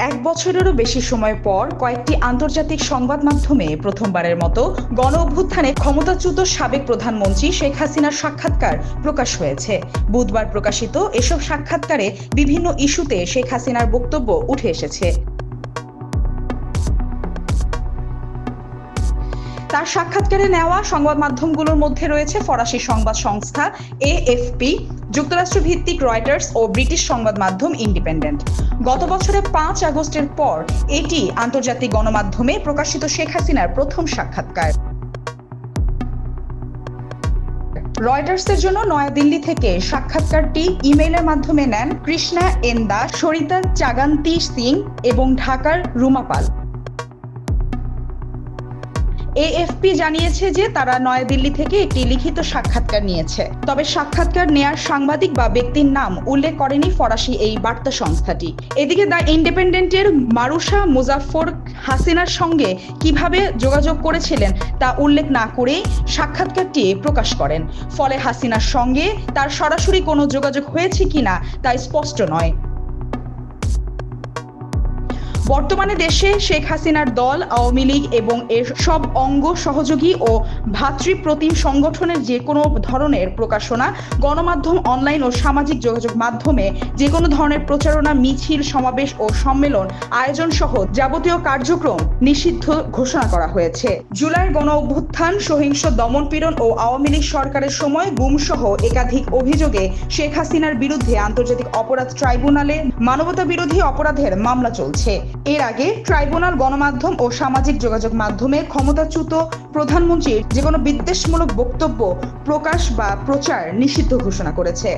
এক বছরেরও বেশি সময় পর কয়েকটি আন্তর্জাতিক সংবাদ মাধ্যমে প্রথমবারের মতো গণ অভ্যুত্থানে ক্ষমতাচ্যুত সাবেক প্রধানমন্ত্রী শেখ হাসিনার সাক্ষাৎকার প্রকাশ হয়েছে। বুধবার প্রকাশিত এসব সাক্ষাৎকারে বিভিন্ন ইস্যুতে শেখ হাসিনার বক্তব্য উঠে এসেছে। তার সাক্ষাৎকারে নেওয়া সংবাদ মাধ্যমগুলোর মধ্যে রয়েছে ফরাসি সংবাদ সংস্থা এএফপি, যুক্তরাষ্ট্র ভিত্তিক রয়টার্স ও ব্রিটিশ সংবাদ মাধ্যম ইন্ডিপেন্ডেন্ট। গত বছরের 5 আগস্টের পর এটি আন্তর্জাতিক গণমাধ্যমে প্রকাশিত শেখ হাসিনার প্রথম সাক্ষাৎকার। রয়টার্সের জন্য নয়াদিল্লি থেকে সাক্ষাৎকারটি ইমেইলের মাধ্যমে নেন কৃষ্ণা এন দাস, সরিতা চাগান্তি সিং এবং ঢাকার রুমা পাল। এএফপি জানিয়েছে যে তারা নয়াদিল্লি থেকে একটি লিখিত সাক্ষাৎকার নিয়েছে, তবে সাক্ষাৎকার নেয়ার সাংবাদিক বা ব্যক্তির নাম উল্লেখ করেনি ফরাসি এই বার্তা সংস্থাটি। এদিকে দ্য ইন্ডিপেন্ডেন্টের মারুশা মুজাফফর হাসিনার সঙ্গে কিভাবে যোগাযোগ করেছিলেন তা উল্লেখ না করেই সাক্ষাৎকারটি প্রকাশ করেন। ফলে হাসিনার সঙ্গে তার সরাসরি কোনো যোগাযোগ হয়েছে কিনা তা স্পষ্ট নয়। বর্তমানে দেশে শেখ হাসিনার দল, আওয়ামী লীগ এবং এর সব অঙ্গ সহযোগী ও ভাতৃপ্রতিম সংগঠনের যে কোনো ধরনের প্রকাশনা, গণমাধ্যম, অনলাইন ও সামাজিক যোগাযোগ মাধ্যমে যে কোনো ধরনের প্রচারণা, মিছিল, সমাবেশ ও সম্মেলন আয়োজন সহ যাবতীয় কার্যক্রম নিষিদ্ধ ঘোষণা করা হয়েছে। জুলাইয়ের গণ অভ্যুত্থান, সহিংস দমনপীড়ন ও আওয়ামী লীগ সরকারের সময় গুমসহ একাধিক অভিযোগে শেখ হাসিনার বিরুদ্ধে আন্তর্জাতিক অপরাধ ট্রাইব্যুনালে মানবতা বিরোধী অপরাধের মামলা চলছে। এর আগে ট্রাইব্যুনাল গণমাধ্যম ও সামাজিক যোগাযোগ মাধ্যমে ক্ষমতাচ্যুত প্রধানমন্ত্রীর যেকোনো বিদ্বেষমূলক বক্তব্য প্রকাশ বা প্রচার নিষিদ্ধ ঘোষণা করেছে।